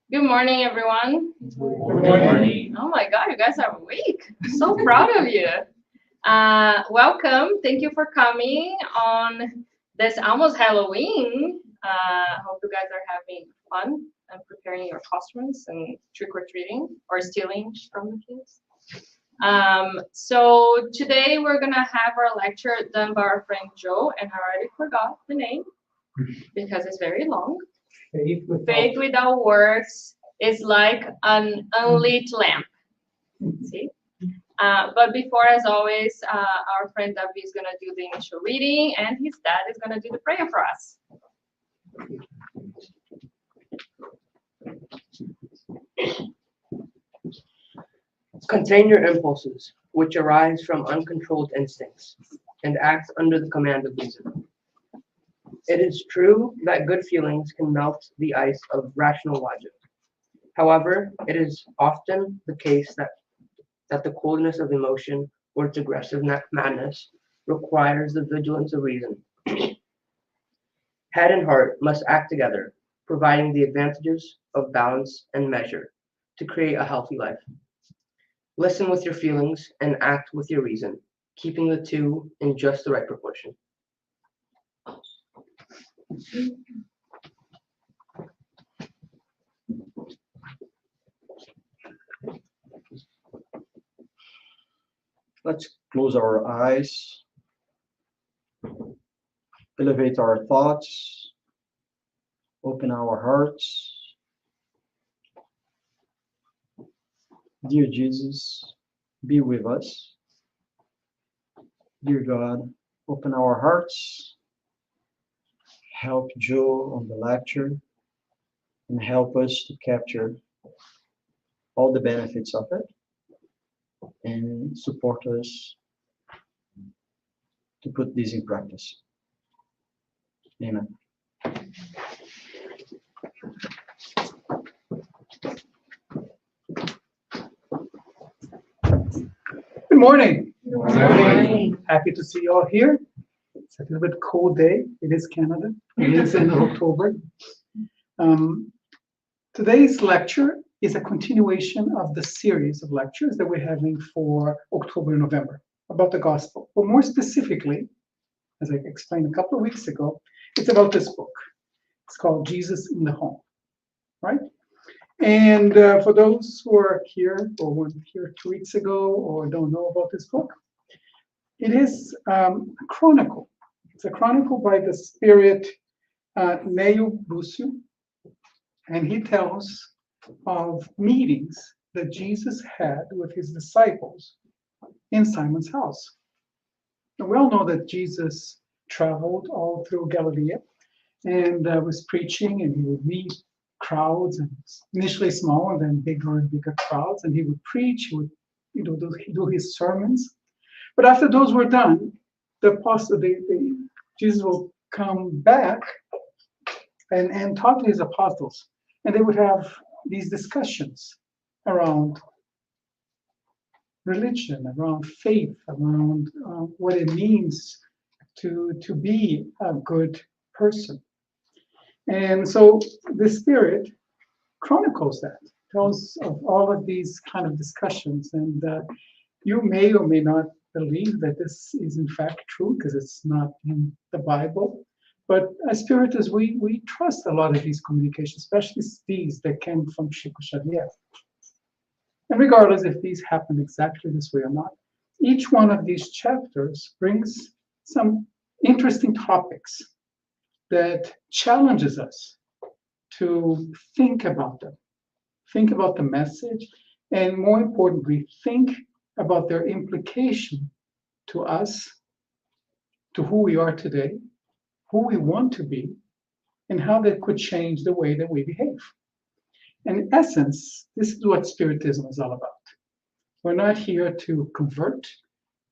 Good morning, everyone. Good morning. Oh my God, you guys are awake. So proud of you. Welcome. Thank you for coming on this almost Halloween. Hope you guys are having fun and preparing your costumes and trick or treating or stealing from the kids. So today we're gonna have our lecture done by our friend Joe, and I already forgot the name because it's very long. Faith without works is like an unlit lamp. See? But before, as always, our friend Davi is going to do the initial reading, and his dad is going to do the prayer for us. Contain your impulses, which arise from uncontrolled instincts, and act under the command of reason. It is true that good feelings can melt the ice of rational logic. However, it is often the case that the coldness of emotion or its aggressive madness requires the vigilance of reason. Head and heart must act together, providing the advantages of balance and measure to create a healthy life. Listen with your feelings and act with your reason, keeping the two in just the right proportion. Let's close our eyes, elevate our thoughts, open our hearts. Dear Jesus, be with us. Dear God, open our hearts, help Joe on the lecture, and help us to capture all the benefits of it, and support us to put this in practice. Amen. Good morning. Good morning. Happy to see you all here. It's a little bit cold day. It is Canada. It is end of October. Today's lecture is a continuation of the series of lectures that we're having for October and November about the gospel. But more specifically, as I explained a couple of weeks ago, it's about this book. It's called Jesus in the Home, right? And for those who are here or weren't here 2 weeks ago or don't know about this book, it is a chronicle. It's a chronicle by the spirit Neo Busu, and he tells of meetings that Jesus had with his disciples in Simon's house. And we all know that Jesus traveled all through Galilee and was preaching, and he would meet crowds, and initially small and then bigger and bigger crowds, and he would preach, he would do his sermons. But after those were done, Jesus will come back and talk to his apostles, and they would have these discussions around religion, around faith, around what it means to be a good person. And so the Spirit chronicles that, tells of all of these kind of discussions. And you may or may not believe that this is in fact true because it's not in the Bible. But as Spiritus, we trust a lot of these communications, especially these that came from Chico Xavier. And regardless if these happen exactly this way or not, each one of these chapters brings some interesting topics that challenges us to think about them, think about the message, and more importantly, think about their implication to us, to who we are today, who we want to be, and how that could change the way that we behave. In essence, this is what Spiritism is all about. We're not here to convert,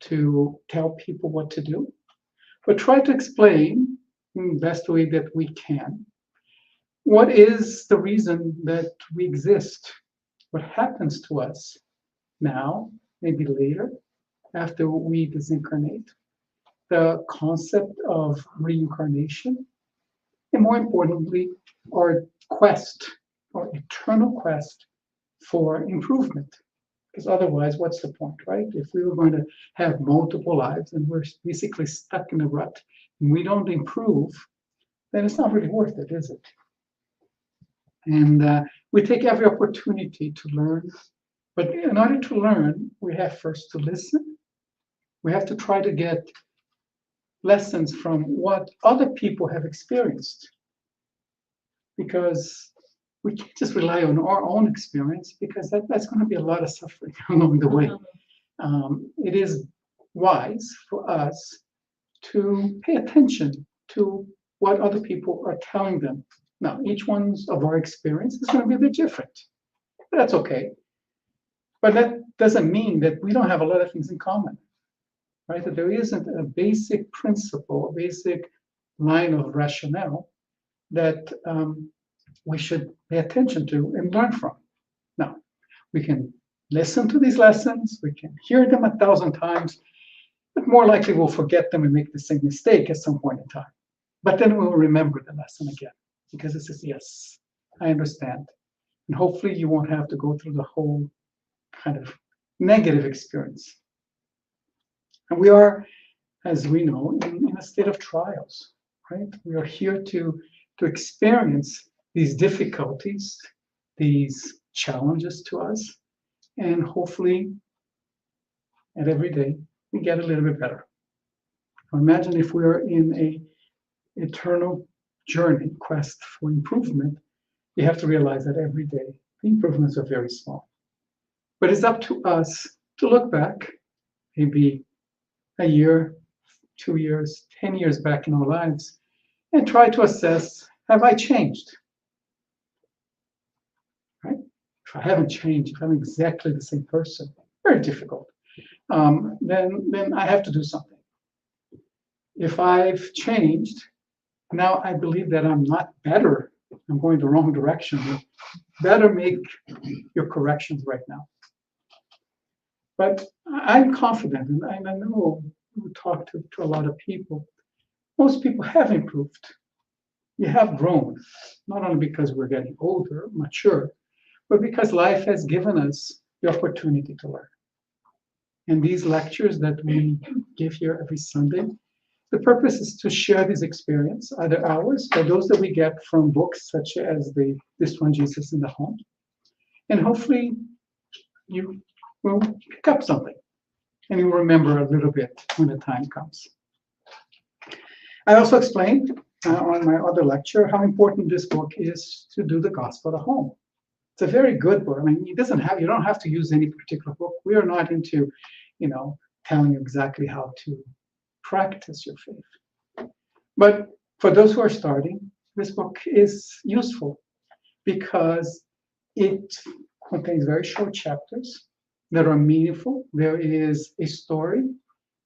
to tell people what to do, but try to explain in the best way that we can what is the reason that we exist, what happens to us now, maybe later, after we disincarnate, the concept of reincarnation, and more importantly, our quest or eternal quest for improvement. Because otherwise, what's the point, right? If we were going to have multiple lives and we're basically stuck in a rut and we don't improve, then it's not really worth it, is it? And we take every opportunity to learn. But in order to learn, we have first to listen. We have to try to get lessons from what other people have experienced. Because we can't just rely on our own experience, because that's going to be a lot of suffering along the way. It is wise for us to pay attention to what other people are telling them. Now, each one's of our experience is going to be a bit different. But that's okay. But that doesn't mean that we don't have a lot of things in common, right? That there isn't a basic principle, a basic line of rationale that we should pay attention to and learn from. Now, we can listen to these lessons, we can hear them 1,000 times, but more likely we'll forget them and make the same mistake at some point in time. But then we'll remember the lesson again, because it says, yes, I understand. And hopefully you won't have to go through the whole kind of negative experience. And we are, as we know, in a state of trials, right? We are here to experience these difficulties, these challenges to us, and hopefully at every day we get a little bit better. Imagine if we are in a eternal journey, quest for improvement, you have to realize that every day the improvements are very small. But it's up to us to look back, maybe a year, 2 years, 10 years back in our lives, and try to assess, have I changed? Right? If I haven't changed, if I'm exactly the same person, very difficult, then I have to do something. If I've changed, now I believe that I'm not better, I'm going the wrong direction. Better make your corrections right now. But I'm confident, and I know we talk to a lot of people. Most people have improved. You have grown, not only because we're getting older, mature, but because life has given us the opportunity to learn. And these lectures that we give here every Sunday, the purpose is to share this experience, either ours or those that we get from books such as this one, Jesus in the Home. And hopefully you will pick up something and you will remember a little bit when the time comes. I also explained on my other lecture how important this book is to do the gospel at home. It's a very good book. I mean, you don't have to use any particular book. We are not into, telling you exactly how to practice your faith. But for those who are starting, this book is useful because it contains very short chapters that are meaningful. There is a story,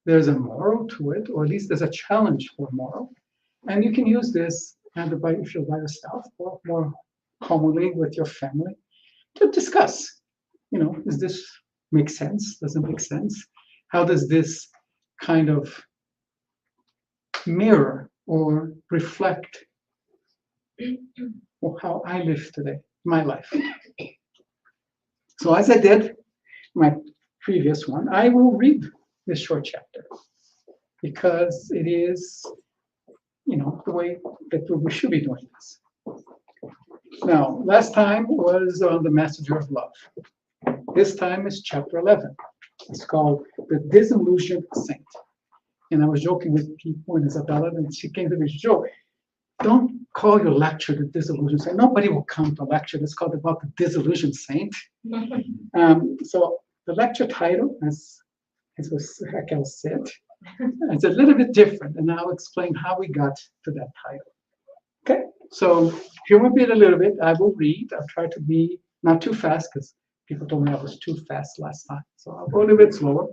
there's a moral to it, or at least there's a challenge for moral. And you can use this either if you're by yourself or more commonly with your family to discuss, does this make sense? Does it make sense? How does this kind of mirror or reflect how I live today, my life? So as I did my previous one, I will read this short chapter because it is, the way that we should be doing this. Now, last time was on the Messenger of Love. This time is chapter 11. It's called The Disillusioned Saint. And I was joking with people and Isabella, and she came to me, Joe, don't call your lecture The Disillusioned Saint. Nobody will come to a lecture that's called about the disillusioned saint. So the lecture title, as Raquel said, it's a little bit different, and I'll explain how we got to that title. Okay, so here will be a little bit. I will read. I'll try to be not too fast because people told me I was too fast last time. So I'll go a little bit slower.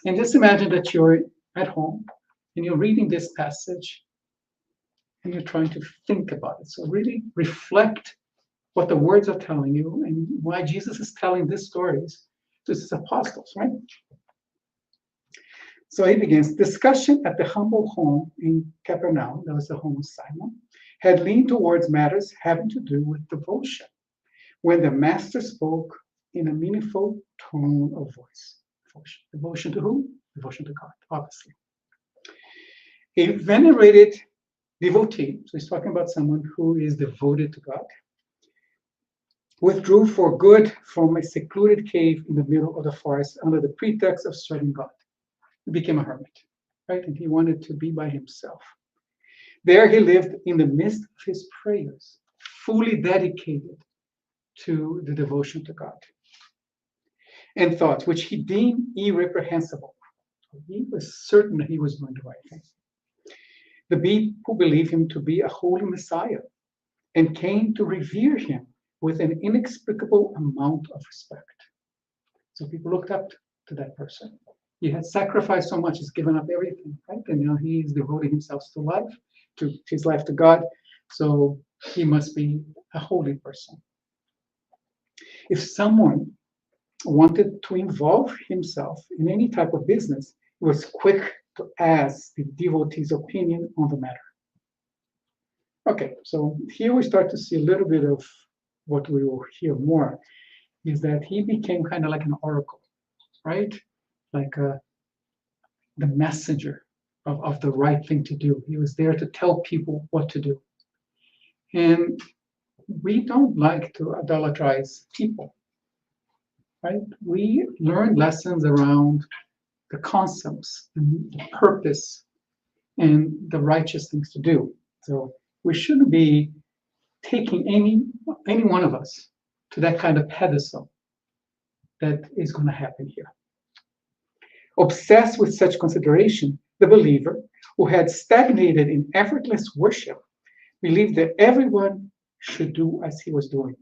And just imagine that you're at home and you're reading this passage and you're trying to think about it. So really reflect what the words are telling you and why Jesus is telling these stories to his apostles, right? So he begins, discussion at the humble home in Capernaum, that was the home of Simon, had leaned towards matters having to do with devotion when the master spoke in a meaningful tone of voice. Devotion to whom? Devotion to God, obviously. A venerated devotee, so he's talking about someone who is devoted to God, withdrew for good from a secluded cave in the middle of the forest under the pretext of serving God. He became a hermit, right? And he wanted to be by himself. There he lived in the midst of his prayers, fully dedicated to the devotion to God, and thoughts which he deemed irreprehensible. He was certain that he was doing the right thing. The people believed him to be a holy Messiah and came to revere him with an inexplicable amount of respect. So people looked up to that person. He had sacrificed so much, he's given up everything, right? And now he's devoting himself to his life to God. So he must be a holy person. If someone wanted to involve himself in any type of business, he was quick to ask the devotee's opinion on the matter. Okay, so here we start to see a little bit of what we will hear more, is that he became kind of like an oracle, right? Like the messenger of the right thing to do. He was there to tell people what to do. And we don't like to idolatrize people, right? We learn lessons around the concepts and the purpose and the righteous things to do. So we shouldn't be taking any one of us to that kind of pedestal that is going to happen here. Obsessed with such consideration, the believer, who had stagnated in effortless worship, believed that everyone should do as he was doing,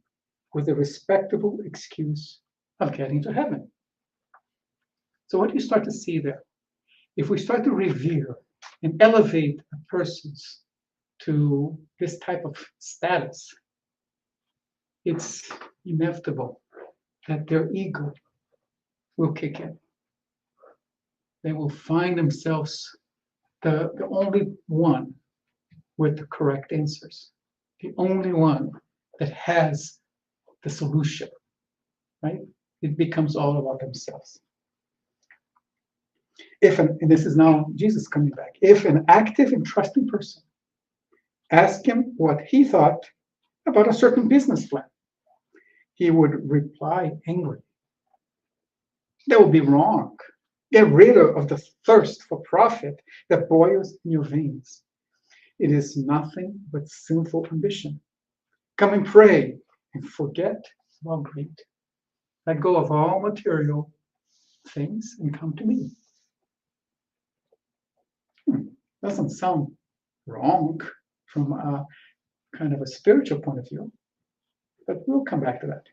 with a respectable excuse of getting to heaven. So what do you start to see there? If we start to revere and elevate a person's to this type of status, it's inevitable that their ego will kick in. They will find themselves the only one with the correct answers, the only one that has the solution, right? It becomes all about themselves. And this is now Jesus coming back, if an active and trusting person asked him what he thought about a certain business plan, he would reply angrily, "That would be wrong. Get rid of the thirst for profit that boils in your veins. It is nothing but sinful ambition. Come and pray and forget about greed. Let go of all material things and come to me." Doesn't sound wrong from a kind of a spiritual point of view, but we'll come back to that.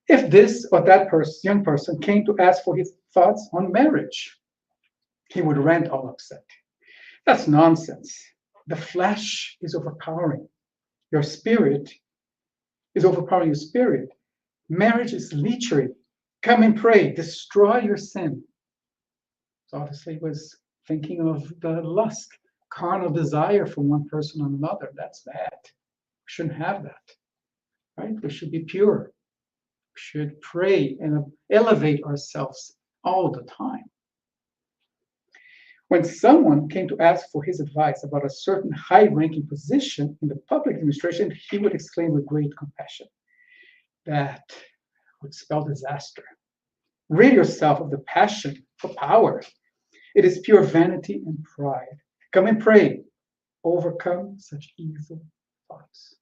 If this or that young person came to ask for his thoughts on marriage, he would rant all upset. That's nonsense. The flesh is overpowering. Your spirit is overpowering your spirit. Marriage is lechery. Come and pray. Destroy your sin. So obviously, he was thinking of the lust, carnal desire from one person on another. That's bad. We shouldn't have that, right? We should be pure. We should pray and elevate ourselves all the time. When someone came to ask for his advice about a certain high-ranking position in the public administration, he would exclaim with great compassion, "That would spell disaster. Rid yourself of the passion for power. It is pure vanity and pride. Come and pray. Overcome such evil thoughts."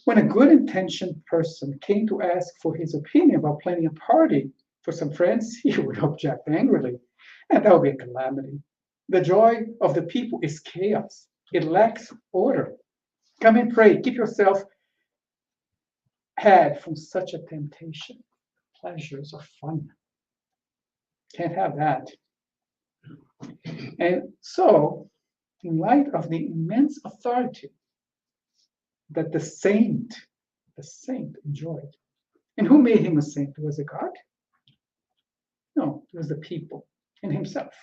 When a good-intentioned person came to ask for his opinion about planning a party for some friends, he would object angrily, and that would be a calamity. The joy of the people is chaos. It lacks order. Come and pray. Keep yourself had from such a temptation. Pleasures are fun. Can't have that. And so, in light of the immense authority that the saint enjoyed, and who made him a saint? Was it God? No, it was the people and himself.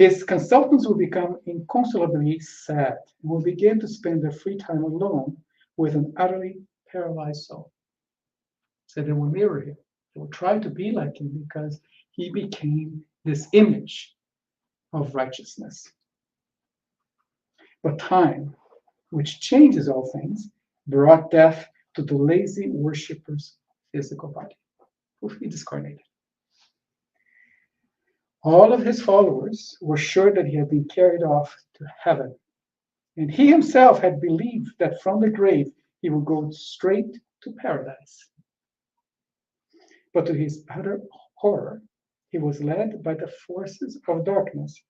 His consultants will become inconsolably sad and will begin to spend their free time alone with an utterly paralyzed soul. So they will mirror him. They will try to be like him because he became this image of righteousness. But time, which changes all things, brought death to the lazy worshipper's physical body. He discarnated. All of his followers were sure that he had been carried off to heaven, and he himself had believed that from the grave he would go straight to paradise. But to his utter horror, he was led by the forces of darkness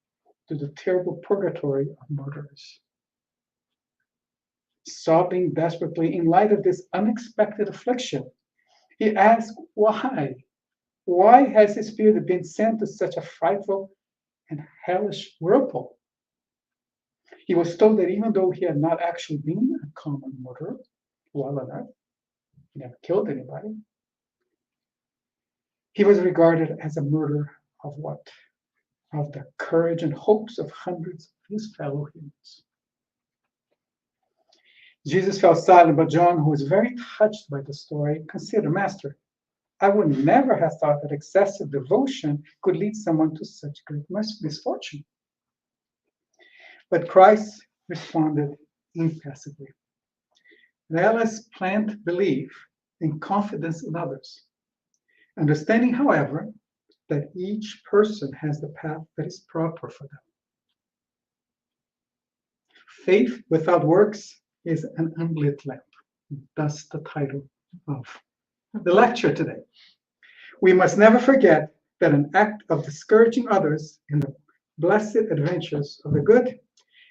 to the terrible purgatory of murderers. Sobbing desperately in light of this unexpected affliction, he asked why. Why has his spirit been sent to such a frightful and hellish whirlpool? He was told that even though he had not actually been a common murderer while on earth, he never killed anybody, he was regarded as a murderer of what? Of the courage and hopes of hundreds of his fellow humans. Jesus fell silent, but John, who was very touched by the story, considered, Master, I would never have thought that excessive devotion could lead someone to such great misfortune. But Christ responded impassively. Let us plant belief and confidence in others, understanding, however, that each person has the path that is proper for them. Faith without works is an unlit lamp. That's the title of the lecture today. We must never forget that an act of discouraging others in the blessed adventures of the good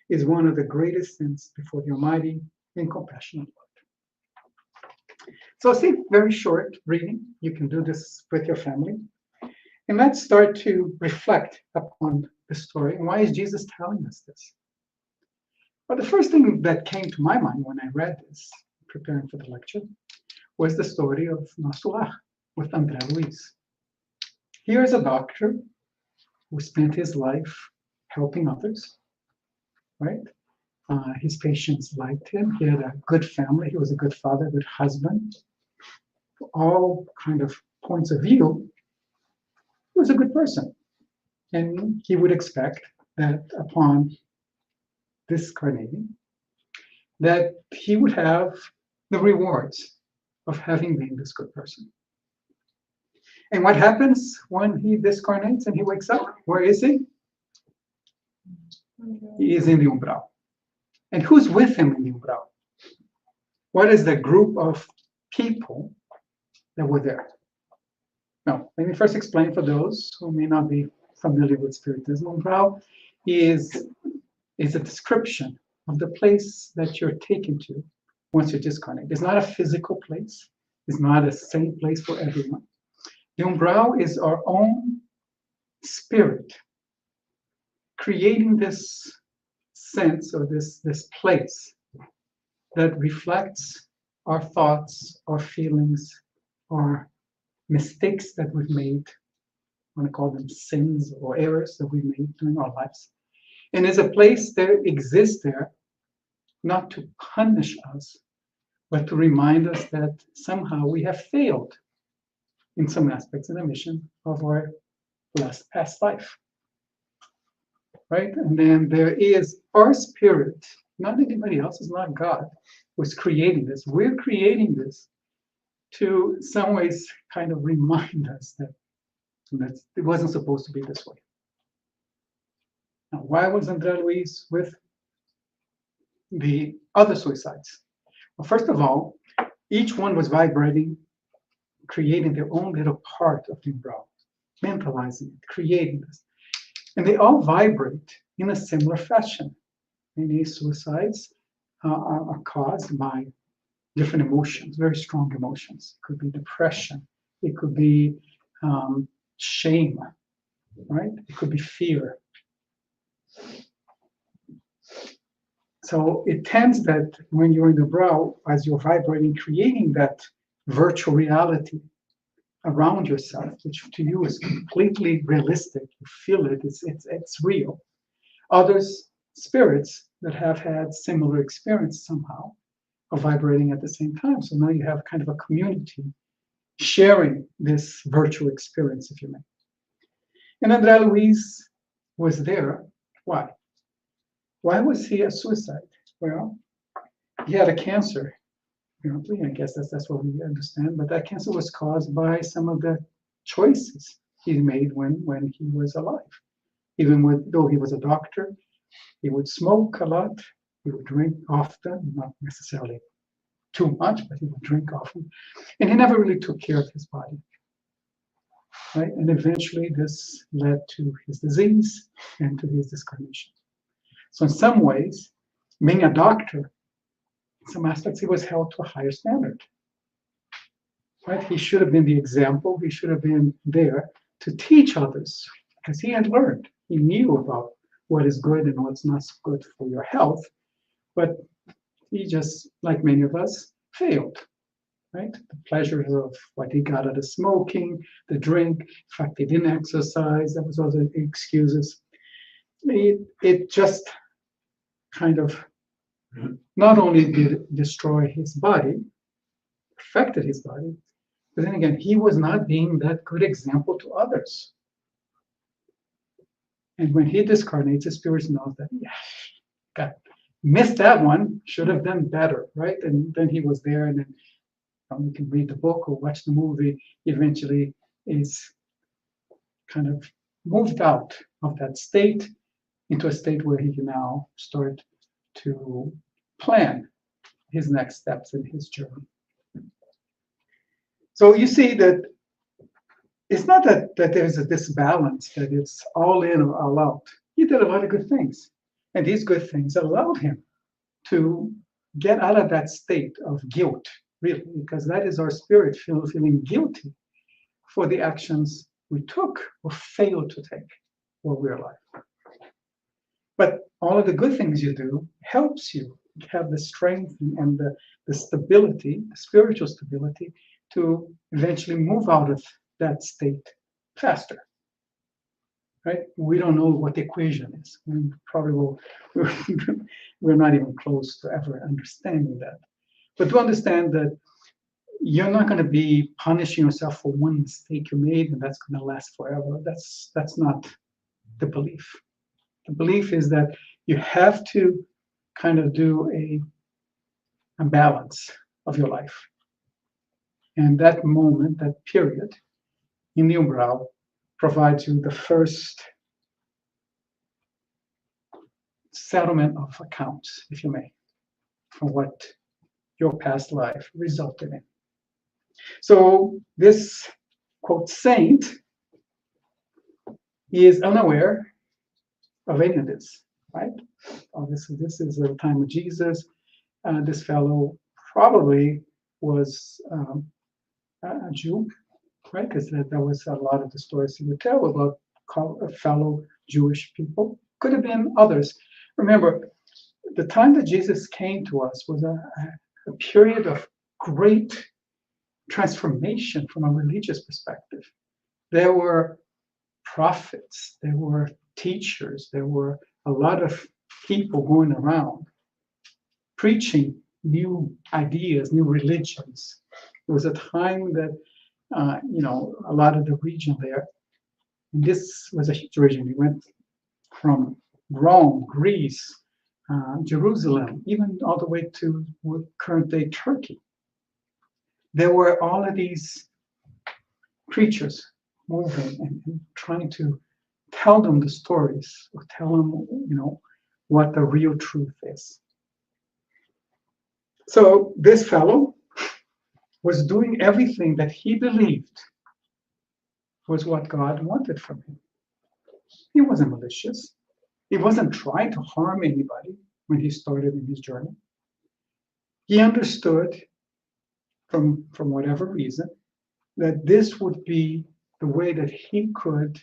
is one of the greatest sins before the Almighty and compassionate Lord. So see, very short reading. You can do this with your family. And let's start to reflect upon the story. And why is Jesus telling us this? Well, the first thing that came to my mind when I read this, preparing for the lecture, was the story of Nosso Lar with André Luiz. Here is a doctor who spent his life helping others, right? His patients liked him. He had a good family. He was a good father, good husband. All kind of points of view, he was a good person. And he would expect that upon discarnating, that he would have the rewards of having been this good person. And what happens when he discarnates and he wakes up? Where is he? He is in the umbral. And who's with him in the umbral? What is the group of people that were there? Now, let me first explain for those who may not be familiar with Spiritism. Umbral is a description of the place that you're taken to once you discarnate. It's not a physical place. It's not the same place for everyone. The umbral is our own spirit creating this sense or this place that reflects our thoughts, our feelings, our mistakes that we've made. I want to call them sins or errors that we made during our lives. And is a place that exists there not to punish us, but to remind us that somehow we have failed in some aspects in the mission of our past life. Right? And then there is our spirit, not anybody else, is not God, who's creating this. We're creating this to, in some ways, kind of remind us that it wasn't supposed to be this way. Now, why was André Luiz with the other suicides? Well, first of all, each one was vibrating, creating their own little part of the umbral, mentalizing it, creating this. And they all vibrate in a similar fashion. Many suicides are caused by different emotions, very strong emotions. It could be depression. It could be shame, right? It could be fear. So it tends that when you're in the brow, as you're vibrating, creating that virtual reality around yourself, which to you is completely realistic, you feel it, it's real. others spirits that have had similar experience somehow are vibrating at the same time. So now you have kind of a community sharing this virtual experience, if you may. And André Luiz was there. Why? Why was he a suicide? Well, he had a cancer. Apparently, I guess that's what we understand. But that cancer was caused by some of the choices he made when he was alive. Though he was a doctor, he would smoke a lot, he would drink often, not necessarily too much, but he would drink often. And he never really took care of his body. Right? And eventually this led to his disease and to his discarnation. So in some ways, being a doctor, in some aspects, he was held to a higher standard. Right? He should have been the example. He should have been there to teach others because he had learned. He knew about what is good and what's not good for your health, but he just, like many of us, failed. Right? The pleasures of what he got out of smoking, the drink, in fact, he didn't exercise. That was also excuses. It just kind of not only did it destroy his body, affected his body, but then again, he was not being that good example to others. And when he discarnates, the spirit knows that, yeah, God, missed that one, should have done better, right? And then he was there, and then you can read the book or watch the movie, eventually is kind of moved out of that state into a state where he can now start to plan his next steps in his journey. So you see that it's not that there's a disbalance, that it's all in or all out. He did a lot of good things. And these good things allowed him to get out of that state of guilt, really, because that is our spirit feeling guilty for the actions we took or failed to take while we're alive. But all of the good things you do helps you have the strength and the stability, the spiritual stability, to eventually move out of that state faster. Right? We don't know what the equation is. We probably will, we're not even close to ever understanding that. But to understand that you're not going to be punishing yourself for one mistake you made and that's going to last forever. That's not the belief. The belief is that you have to kind of do a balance of your life. And that moment, that period in the umbral provides you the first settlement of accounts, if you may, for what your past life resulted in. So this, quote, saint is unaware of any of this, right? Obviously, this is the time of Jesus. This fellow probably was a Jew, right? Because that was a lot of the stories he would tell about fellow Jewish people. Could have been others. Remember, the time that Jesus came to us was a period of great transformation from a religious perspective. There were prophets, there were teachers, there were a lot of people going around preaching new ideas, new religions. It was a time that, a lot of the region there, and this was a huge region. We went from Rome, Greece, Jerusalem, even all the way to current day Turkey. There were all of these preachers moving and trying to tell them the stories, or tell them, what the real truth is. So this fellow was doing everything that he believed was what God wanted from him. He wasn't malicious. He wasn't trying to harm anybody when he started in his journey. He understood, from whatever reason, that this would be the way that he could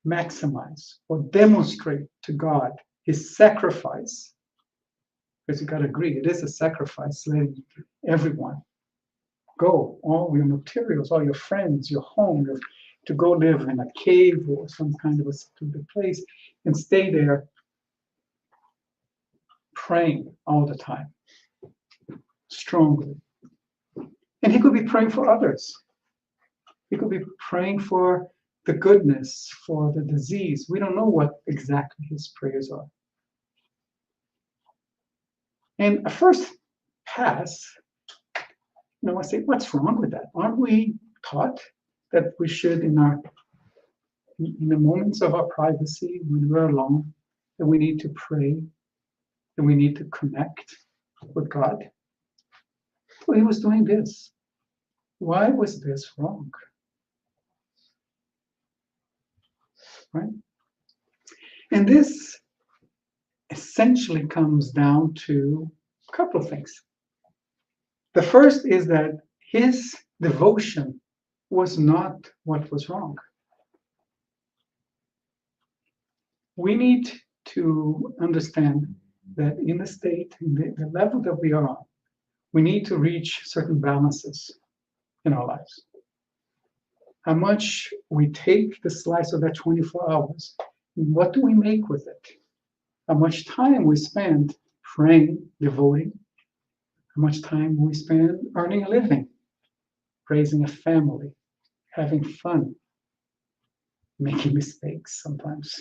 maximize or demonstrate to God his sacrifice. Because you got to agree, it is a sacrifice, letting everyone go, all your materials, all your friends, your home, your to go live in a cave or some kind of a secluded place and stay there praying all the time, strongly. And he could be praying for others. He could be praying for the goodness, for the disease. We don't know what exactly his prayers are. And at first pass, I say, what's wrong with that? Aren't we taught that we should, in the moments of our privacy, when we're alone, that we need to pray, that we need to connect with God? Well, he was doing this. Why was this wrong? Right? And this essentially comes down to a couple of things. The first is that his devotion was not what was wrong. We need to understand that in the state, in the level that we are on, we need to reach certain balances in our lives. How much we take the slice of that 24 hours, what do we make with it? How much time we spend praying, devoting, how much time we spend earning a living, raising a family, having fun, making mistakes sometimes,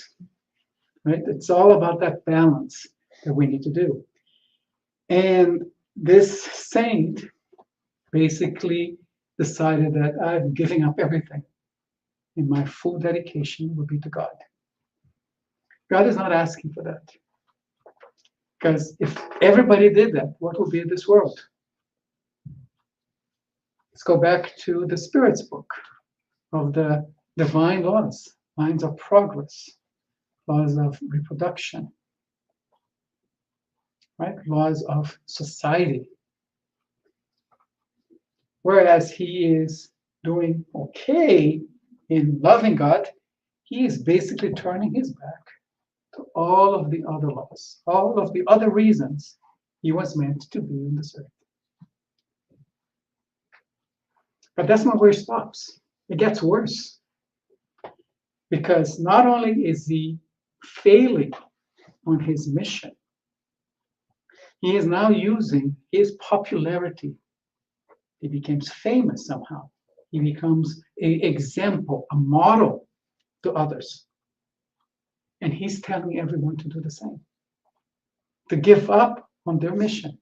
right? It's all about that balance that we need to do. And this saint basically decided that I'm giving up everything, and my full dedication will be to God. God is not asking for that. Because if everybody did that, what would be in this world? Let's go back to the Spirit's book of the divine laws, lines of progress, laws of reproduction, right? Laws of society. Whereas he is doing okay in loving God, he is basically turning his back to all of the other laws, all of the other reasons he was meant to be in this earth. But that's not where it stops. It gets worse. Because not only is he failing on his mission, he is now using his popularity. He becomes famous somehow. He becomes an example, a model to others. And he's telling everyone to do the same. To give up on their mission.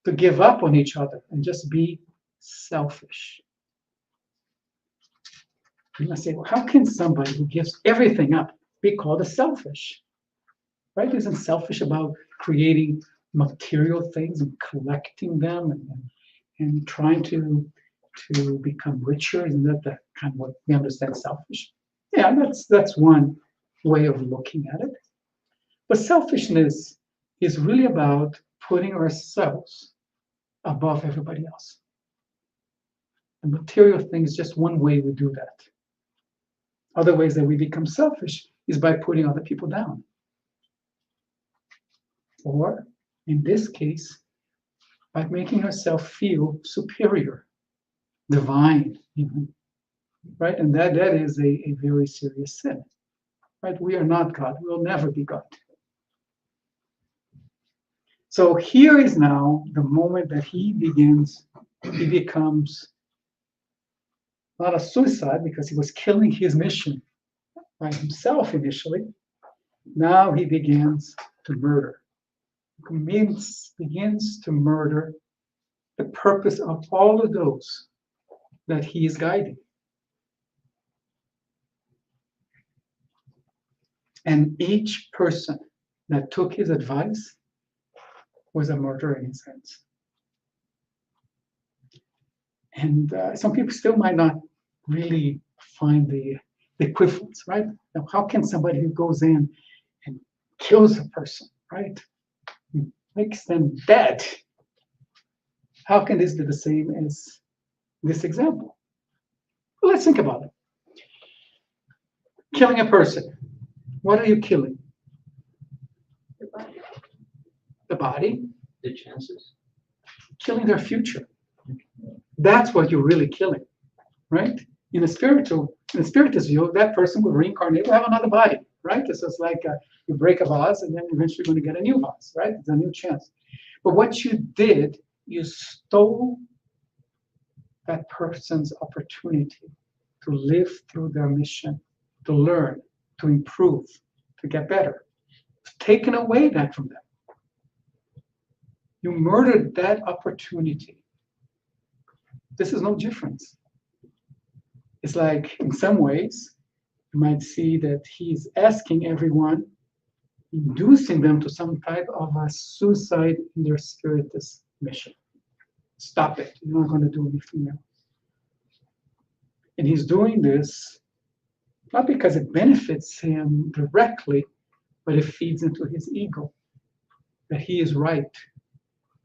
To give up on each other and just be selfish. You must say, well, how can somebody who gives everything up be called a selfish? Right? Isn't selfish about creating material things and collecting them and trying to become richer? Isn't that kind of what we understand selfish? Yeah, that's one way of looking at it. But selfishness is really about putting ourselves above everybody else. And material things is just one way we do that. Other ways that we become selfish is by putting other people down. Or, in this case, by making ourselves feel superior, divine, even, right? And that is a very serious sin, right? We are not God. We will never be God. So here is now the moment that he becomes not a suicide because he was killing his mission by himself initially. Now he begins to murder. Begins to murder the purpose of all of those that he is guiding. And each person that took his advice was a murderer in his hands. And some people still might not really find the equivalence, right? Now, how can somebody who goes in and kills a person, right, makes them dead, how can this be the same as this example? Well, let's think about it. Killing a person. What are you killing? The body. The chances. Killing their future. That's what you're really killing, right? In a spiritist view, that person will reincarnate, will have another body, right? This is like you break a vase, and then eventually you're going to get a new vase, right? It's a new chance. But what you did, you stole that person's opportunity to live through their mission, to learn, to improve, to get better. Taken away that from them. You murdered that opportunity. This is no difference. It's like, in some ways, you might see that he's asking everyone, inducing them to some type of a suicide in their spiritist mission. Stop it. You're not going to do anything else. And he's doing this not because it benefits him directly, but it feeds into his ego, that he is right,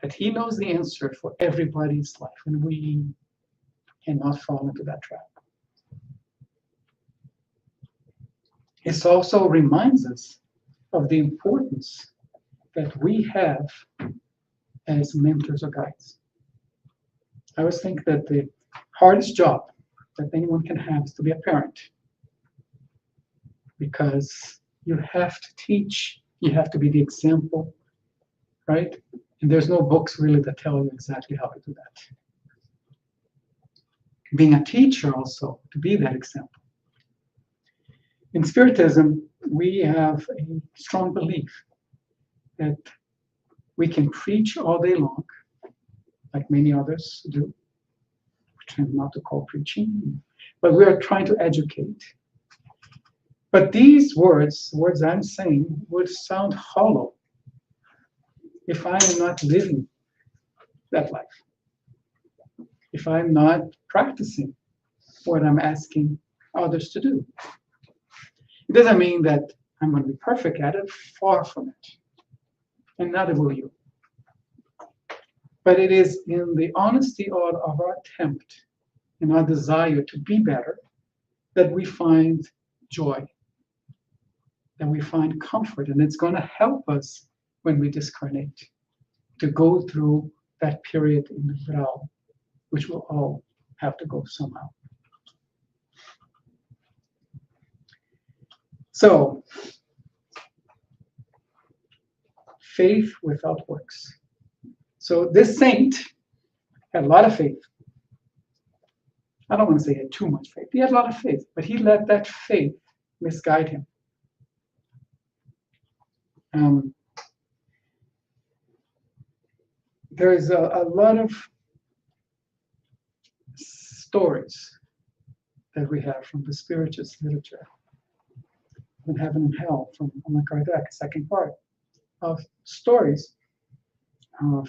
that he knows the answer for everybody's life, and we cannot fall into that trap. It also reminds us of the importance that we have as mentors or guides. I always think that the hardest job that anyone can have is to be a parent, because you have to teach, you have to be the example, right? And there's no books really that tell you exactly how to do that. Being a teacher also, to be that example. In Spiritism, we have a strong belief that we can preach all day long, like many others do. We tend not to call preaching, but we are trying to educate. But these words I'm saying, would sound hollow if I am not living that life, if I'm not practicing what I'm asking others to do. It doesn't mean that I'm going to be perfect at it, far from it, and neither will you. But it is in the honesty of our attempt and our desire to be better that we find joy, that we find comfort, and it's going to help us when we discarnate to go through that period in the Vrao, which we'll all have to go somehow. So, faith without works. So this saint had a lot of faith. I don't want to say he had too much faith. He had a lot of faith, but he let that faith misguide him. There is a lot of stories that we have from the spiritualist literature, from Heaven and Hell, from Allan Kardec, second part, of stories of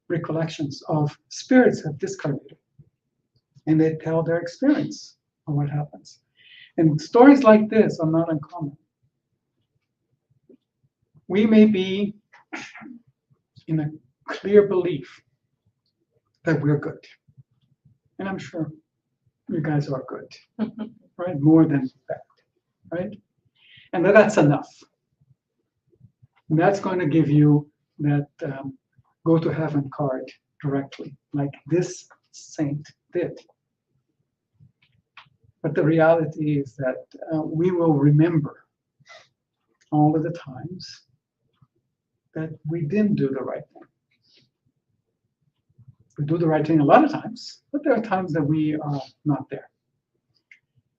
recollections of spirits have discarnated, and they tell their experience of what happens. And stories like this are not uncommon. We may be in a clear belief that we're good, and I'm sure you guys are good, right? More than that, right? And that's enough. And that's going to give you that go to heaven card directly, like this saint did. But the reality is that we will remember all of the times that we didn't do the right thing. We do the right thing a lot of times, but there are times that we are not there.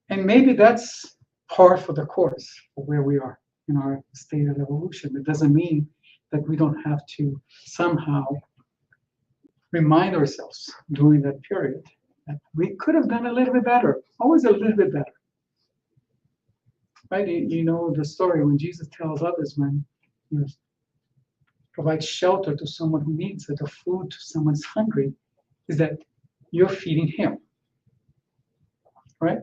And maybe that's par for the course for where we are in our state of evolution. It doesn't mean that we don't have to somehow remind ourselves during that period that we could have done a little bit better, always a little bit better. Right? You know the story when Jesus tells others, when you provide shelter to someone who needs it, or food to someone who's hungry, is that you're feeding him. Right?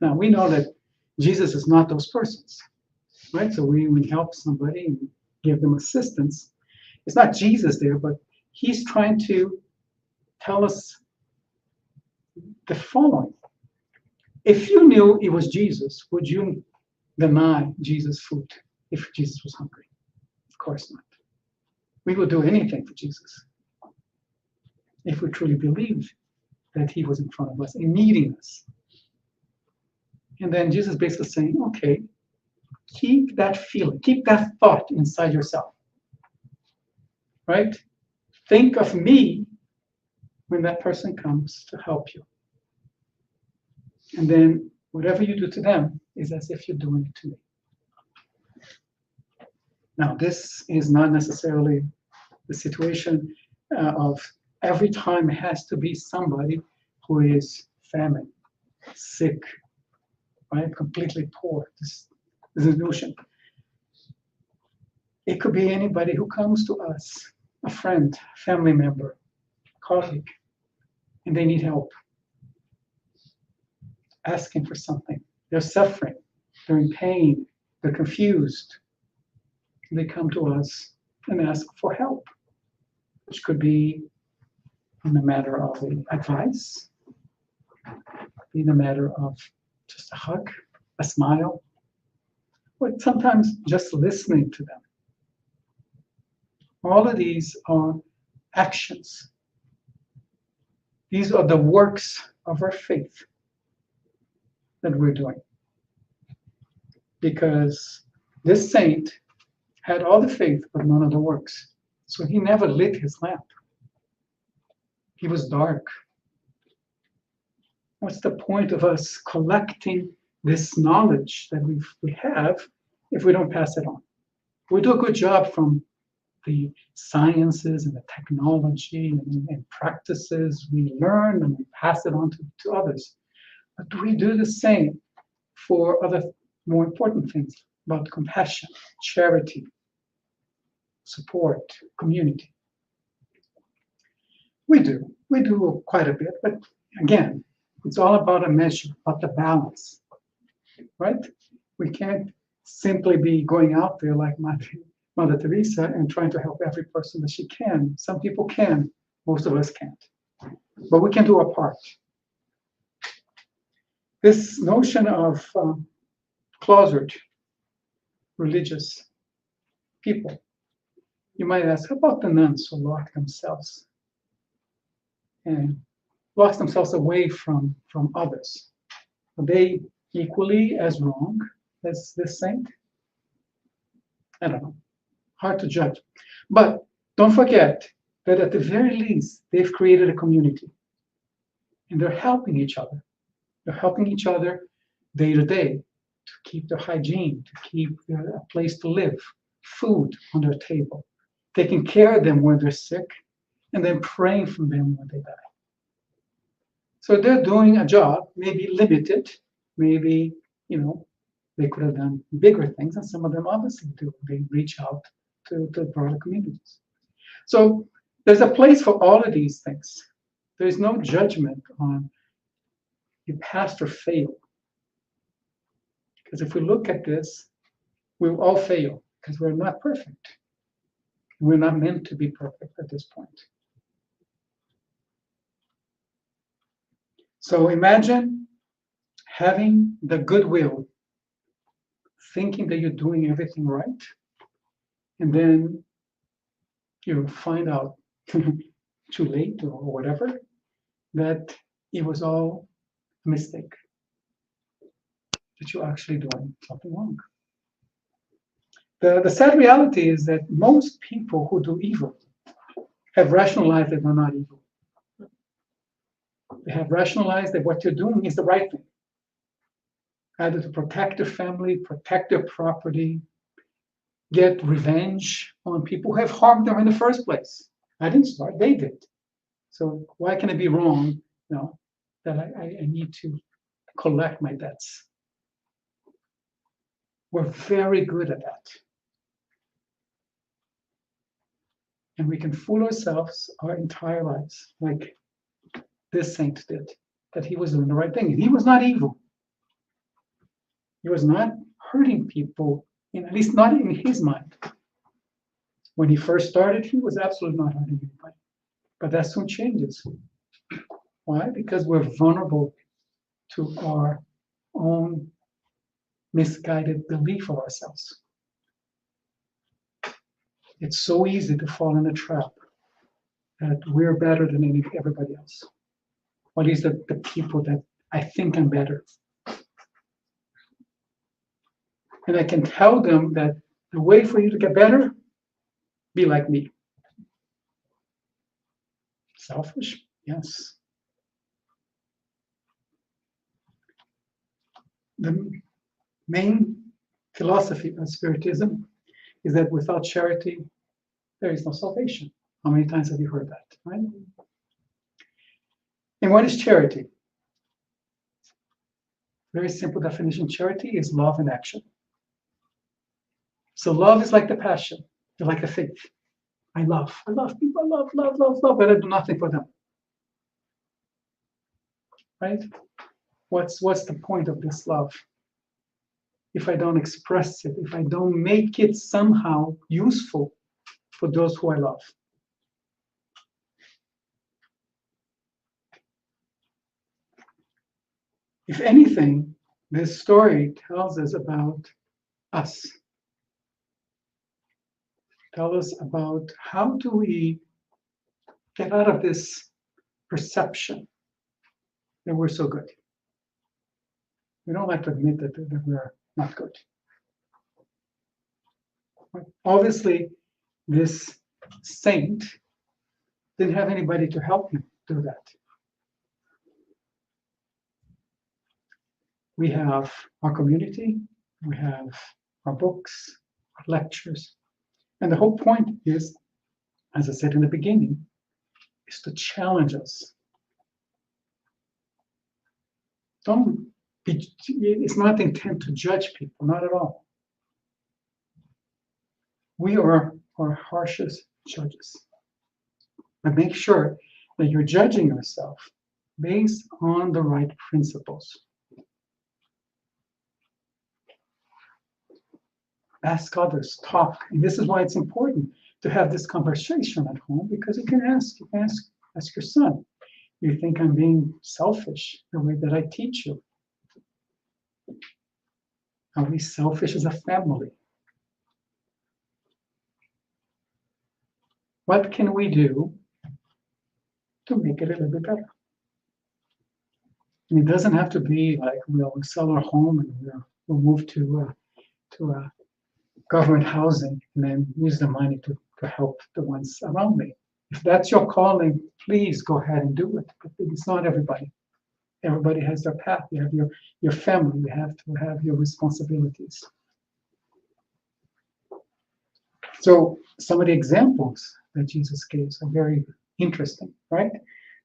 Now, we know that Jesus is not those persons. Right? So we help somebody and give them assistance. It's not Jesus there, but he's trying to tell us the following. If you knew it was Jesus, would you deny Jesus food if Jesus was hungry? Of course not. We would do anything for Jesus if we truly believed that he was in front of us and needing us. And then Jesus basically saying, okay, keep that feeling, keep that thought inside yourself, right? Think of me when that person comes to help you. And then whatever you do to them is as if you're doing it to me. Now, this is not necessarily the situation of every time it has to be somebody who is famine, sick, right? Completely poor. This is a notion. It could be anybody who comes to us, a friend, family member, colleague, and they need help, asking for something. They're suffering, they're in pain, they're confused. They come to us and ask for help, which could be in the matter of advice, in the matter of just a hug, a smile, or sometimes just listening to them. All of these are actions. These are the works of our faith that we're doing. Because this saint had all the faith, but none of the works. So he never lit his lamp. He was dark. What's the point of us collecting this knowledge that we have if we don't pass it on? We do a good job from the sciences and the technology and practices we learn and we pass it on to others. But do we do the same for other more important things about compassion, charity, support, community? We do quite a bit, but again, it's all about a measure, about the balance, right? We can't simply be going out there like Mother Teresa and trying to help every person that she can. Some people can, most of us can't. But we can do our part. This notion of closeted religious people, you might ask, how about the nuns who lock themselves and lock themselves away from others? Are they equally as wrong as this saint? I don't know. Hard to judge. But don't forget that at the very least, they've created a community. And they're helping each other. They're helping each other day to day to keep their hygiene, to keep a place to live, food on their table, taking care of them when they're sick, and then praying for them when they die. So they're doing a job, maybe limited, maybe, they could have done bigger things, and some of them obviously do. They reach out to broader communities. So there's a place for all of these things. There's no judgment on you passed or failed. Because if we look at this, we'll all fail because we're not perfect. We're not meant to be perfect at this point. So imagine having the goodwill, thinking that you're doing everything right, and then you find out too late or whatever, that it was all a mistake, that you're actually doing something wrong. The sad reality is that most people who do evil have rationalized that they're not evil. They have rationalized that what you're doing is the right thing, either to protect their family, protect their property, get revenge on people who have harmed them in the first place. I didn't start, they did. So why can it be wrong, that I need to collect my debts? We're very good at that. And we can fool ourselves our entire lives, like this saint did, that he was doing the right thing. He was not evil. He was not hurting people, at least not in his mind. When he first started, he was absolutely not hurting anybody. But that soon changes. Why? Because we're vulnerable to our own misguided belief of ourselves. It's so easy to fall in a trap that we're better than everybody else. Or at least the people that I think I'm better. And I can tell them that the way for you to get better, be like me. Selfish? Yes. The main philosophy of Spiritism is that without charity, there is no salvation. How many times have you heard that, right? And what is charity? Very simple definition. Charity is love in action. So love is like the passion, it's like the faith. I love people, I love, but I do nothing for them. Right? What's the point of this love? If I don't express it, if I don't make it somehow useful for those who I love. If anything, this story tells us about us. Tell us about how do we get out of this perception that we're so good. We don't like to admit that we're not good. Obviously, this saint didn't have anybody to help him do that. We have our community, we have our books, our lectures, and the whole point is, as I said in the beginning, is to challenge us. It's not the intent to judge people, not at all. We are our harshest judges. But make sure that you're judging yourself based on the right principles. Ask others, talk. And this is why it's important to have this conversation at home, because you can ask your son, you think I'm being selfish the way that I teach you? Are we selfish as a family? What can we do to make it a little bit better? And it doesn't have to be like we'll sell our home and we'll move to government housing and then use the money to help the ones around me. If that's your calling, please go ahead and do it. But it's not everybody. Everybody has their path. You have your family. You have to have your responsibilities. So some of the examples that Jesus gave are very interesting, right?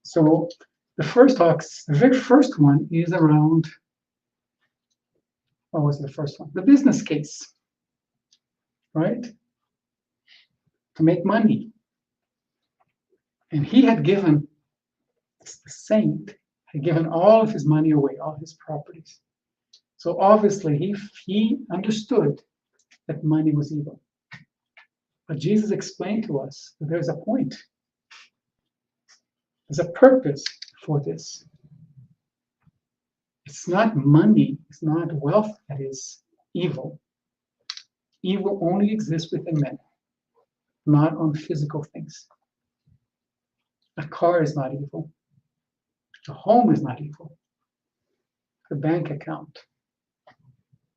So the very first one is around, what was the first one? The business case, right? To make money. And he had given, the saint had given all of his money away, all his properties. So obviously he understood that money was evil. But Jesus explained to us that there's a point. There's a purpose for this. It's not money, it's not wealth that is evil. Evil only exists within men, not on physical things. A car is not evil. A home is not evil. A bank account.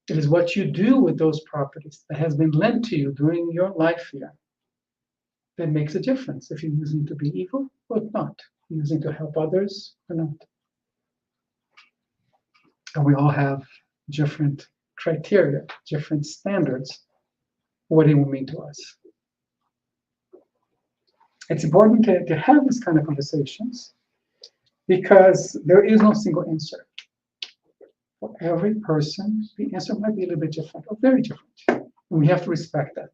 It is what you do with those properties that has been lent to you during your life here that makes a difference if you're using it to be evil or not, using it to help others or not. And we all have different criteria, different standards, what it will mean to us. It's important to have this kind of conversations because there is no single answer. For every person, the answer might be a little bit different or very different. And we have to respect that.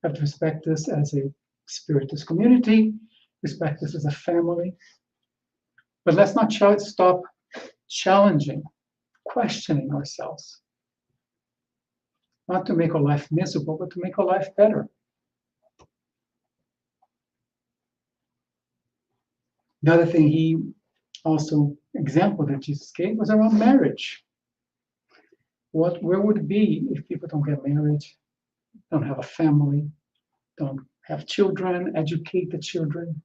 We have to respect this as a spiritist community, respect this as a family. But let's not stop challenging, questioning ourselves. Not to make our life miserable, but to make our life better. The other thing he also example that Jesus gave was around marriage. Where would it be if people don't get married, don't have a family, don't have children, educate the children?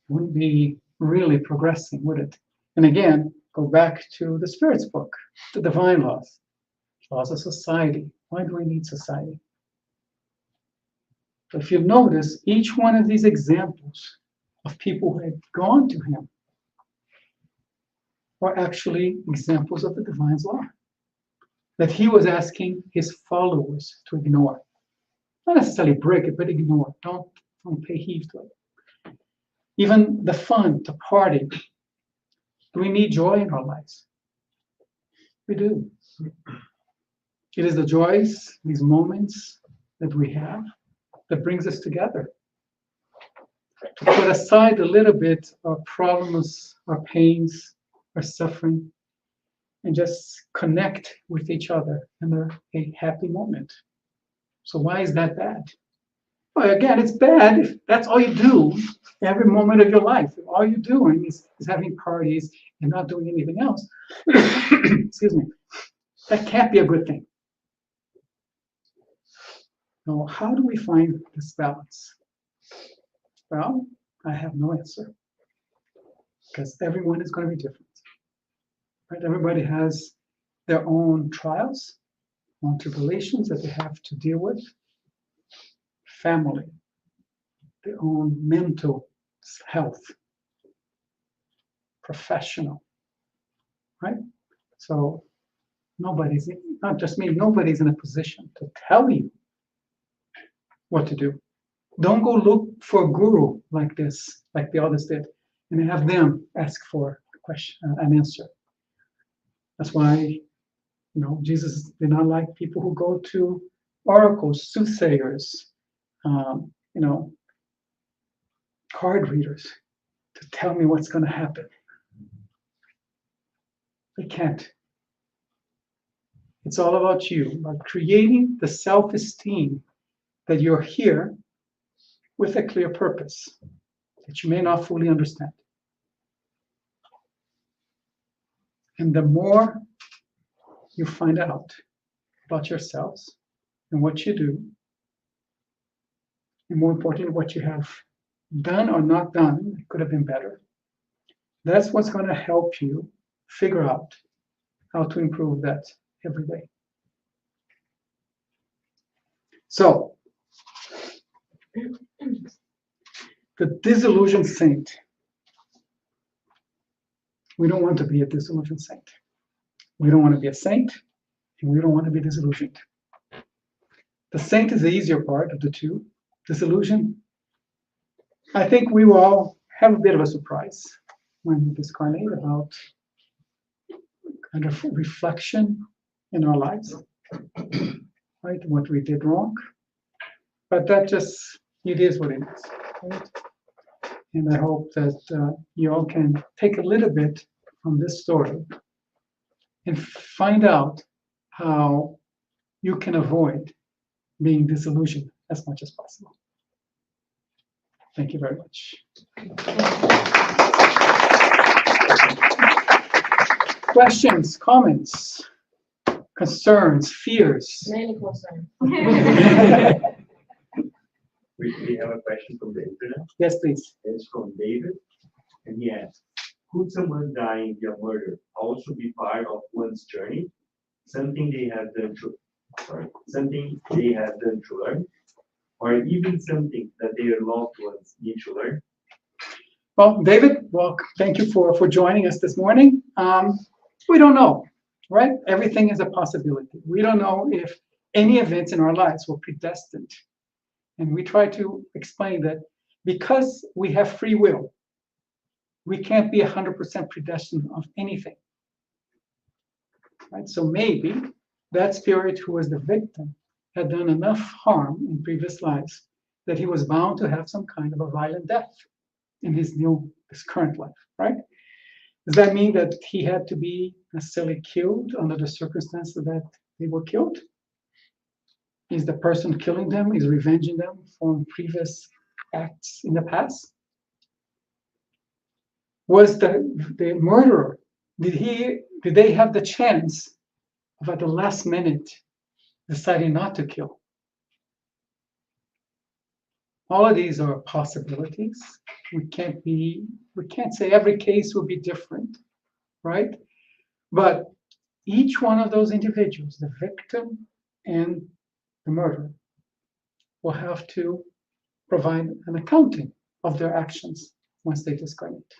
Wouldn't be really progressing, would it? And again, Go back to the Spirit's book, the divine laws of society. Why do we need society? If you notice, each one of these examples of people who had gone to him were actually examples of the divine's law that he was asking his followers to ignore. Not necessarily break it, but ignore. Don't pay heed to it. Even the fun, to party. Do we need joy in our lives? We do. It is the joys, these moments that we have, that brings us together. To put aside a little bit our problems, our pains, our suffering, and just connect with each other in a happy moment. So why is that bad? Well, again, it's bad if that's all you do every moment of your life. If all you're doing is having parties and not doing anything else. Excuse me. That can't be a good thing. Now, how do we find this balance? Well, I have no answer. Because everyone is going to be different. Right? Everybody has their own trials, own tribulations that they have to deal with. Family, their own mental health, professional, right? So nobody's, not just me, nobody's in a position to tell you what to do. Don't go look for a guru like this, like the others did, and have them ask for a question, an answer. That's why, Jesus did not like people who go to oracles, soothsayers, card readers to tell me what's going to happen. They can't. It's all about you, about creating the self-esteem that you're here with a clear purpose that you may not fully understand. And the more you find out about yourselves and what you do, and more importantly, what you have done or not done, it could have been better. That's what's going to help you figure out how to improve that every day. So, the disillusioned saint. We don't want to be a disillusioned saint. We don't want to be a saint, and we don't want to be disillusioned. The saint is the easier part of the two. Disillusion, I think we will all have a bit of a surprise when we discarnate about kind of reflection in our lives, right? What we did wrong. But that just, it is what it is, right? And I hope that you all can take a little bit from this story and find out how you can avoid being disillusioned as much as possible. Thank you very much. Questions, comments, concerns, fears? Many concerns. We have a question from the internet. Yes, please. It's from David, and he asks, could someone dying via murder also be part of one's journey? Something they have done to learn, or even something that their loved ones need to learn? Well, David, thank you for joining us this morning. We don't know, right? Everything is a possibility. We don't know if any events in our lives were predestined. And we try to explain that because we have free will, we can't be 100% predestined of anything. Right? So maybe that spirit who was the victim had done enough harm in previous lives that he was bound to have some kind of a violent death in his current life, right? Does that mean that he had to be necessarily killed under the circumstances that they were killed? Is the person killing them, is revenging them from previous acts in the past? Was the murderer, did they have the chance of at the last minute deciding not to kill? All of these are possibilities. We can't say every case will be different. right? But each one of those individuals, the victim and the murderer, will have to provide an accounting of their actions once they discarnate.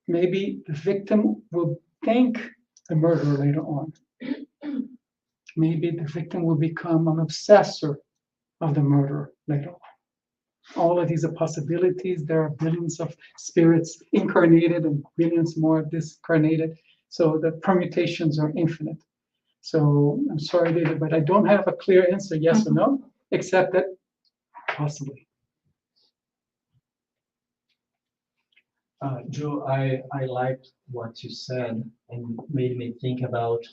Maybe the victim will thank the murderer later on. Maybe the victim will become an obsessor of the murderer later on. All of these are possibilities. There are billions of spirits incarnated and billions more discarnated. So the permutations are infinite. So I'm sorry, David, but I don't have a clear answer, yes or no, except that possibly. Joe, I liked what you said and made me think about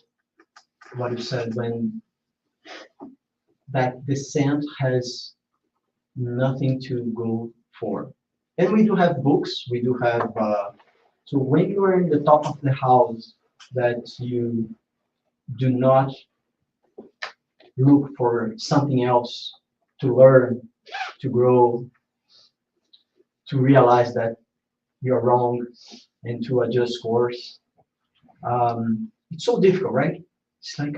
what you said when that descent has nothing to go for. And we do have books, we do have, so when you are in the top of the house, that you do not look for something else to learn, to grow, to realize that you're wrong, and to adjust course. It's so difficult, right? It's like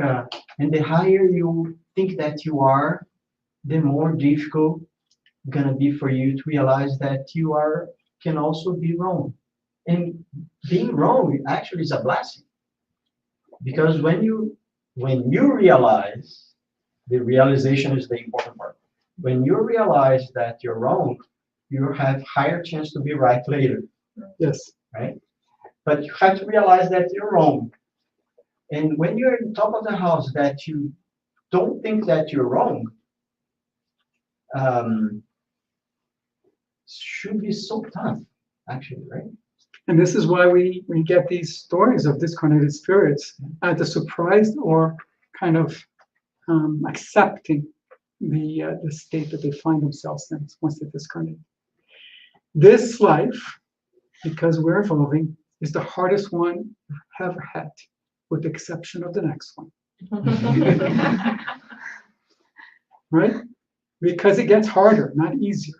and the higher you think that you are, the more difficult gonna be for you to realize that you are can also be wrong. And being wrong actually is a blessing. Because when you realize, the realization is the important part. When you realize that you're wrong, you have higher chance to be right later. Yes. Right? But you have to realize that you're wrong. And when you're on top of the house that you don't think that you're wrong, should be so tough, actually, right? And this is why we get these stories of discarnated spirits either surprised or kind of accepting the state that they find themselves in once they discarnate. This life, because we're evolving, is the hardest one we've ever had, with the exception of the next one. Right? Because it gets harder, not easier.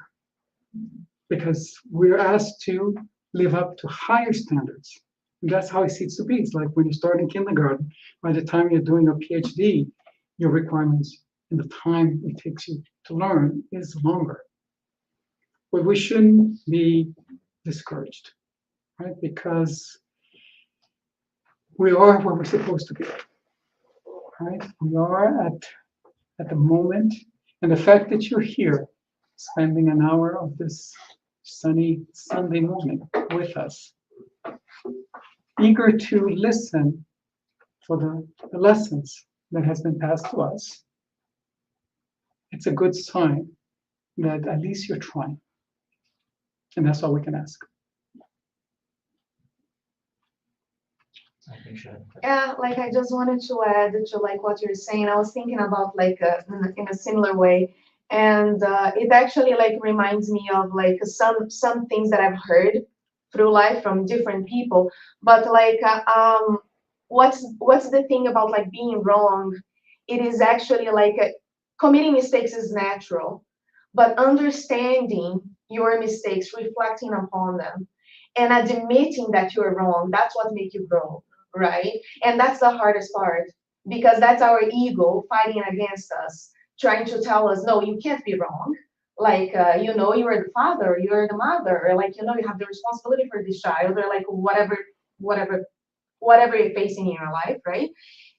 Because we're asked to live up to higher standards. And that's how it seems to be. It's like when you start in kindergarten, by the time you're doing a PhD, your requirements and the time it takes you to learn is longer. But we shouldn't be discouraged, right? Because we are where we're supposed to be, right? We are at the moment, and the fact that you're here, spending an hour of this sunny Sunday morning with us, eager to listen for the lessons that has been passed to us, it's a good sign that at least you're trying. And that's all we can ask. Yeah, like I just wanted to add to like what you're saying. I was thinking about like in a similar way, and it actually like reminds me of like some things that I've heard through life from different people. But like, what's the thing about like being wrong? It is actually like committing mistakes is natural, but understanding your mistakes, reflecting upon them, and admitting that you're wrong, that's what makes you grow, right? And that's the hardest part, because that's our ego fighting against us, trying to tell us, no, you can't be wrong. Like, you're the father, you're the mother, or like, you have the responsibility for this child, or like whatever you're facing in your life, right?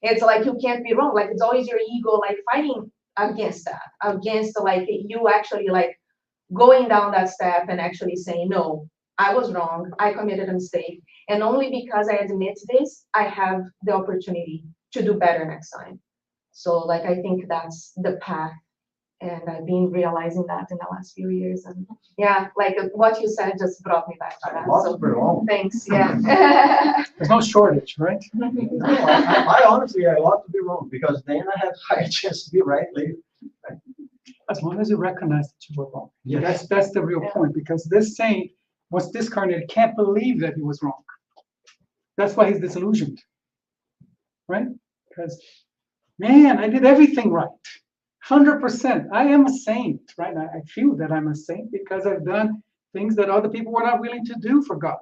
It's like you can't be wrong. Like it's always your ego like fighting against that, against like you actually like going down that step and actually saying, no, I was wrong, I committed a mistake. And only because I admit this, I have the opportunity to do better next time. So like I think that's the path. And I've been realizing that in the last few years. And yeah, like what you said just brought me back to that. So thanks. Yeah. There's no shortage, right? No, I honestly, I love to be wrong, because then I have higher chance to be right later. As long as you recognize that you were wrong. Yes. That's the real point, because this saint was discarnated, can't believe that he was wrong. That's why he's disillusioned, right? Because, man, I did everything right. 100%. I am a saint, right? I feel that I'm a saint because I've done things that other people were not willing to do for God.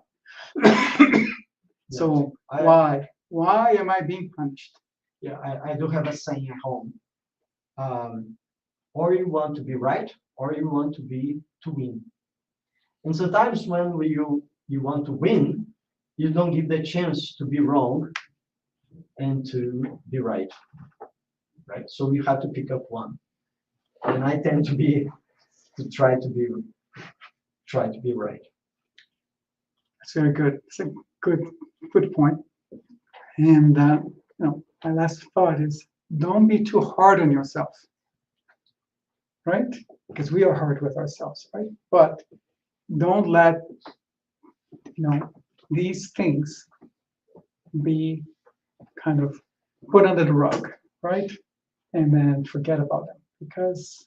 So I- why? Why am I being punished? Yeah, I do have a saying at home. Or you want to be right, or you want to win. And sometimes when you want to win, you don't give the chance to be wrong and to be right. Right? So you have to pick up one. And I tend to try to be right. That's very good. It's a good point. And my last thought is don't be too hard on yourself. Right? Because we are hard with ourselves, right? But don't let these things be kind of put under the rug, right? And then forget about them because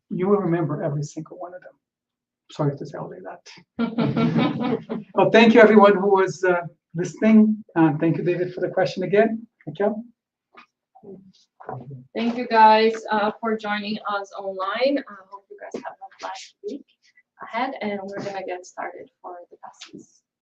you will remember every single one of them. Sorry to tell you that. Well, thank you everyone who was listening. Thank you, David, for the question again. Thank you. Thank you guys for joining us online. I hope you guys have a blessed week ahead, and we're gonna get started for the classes.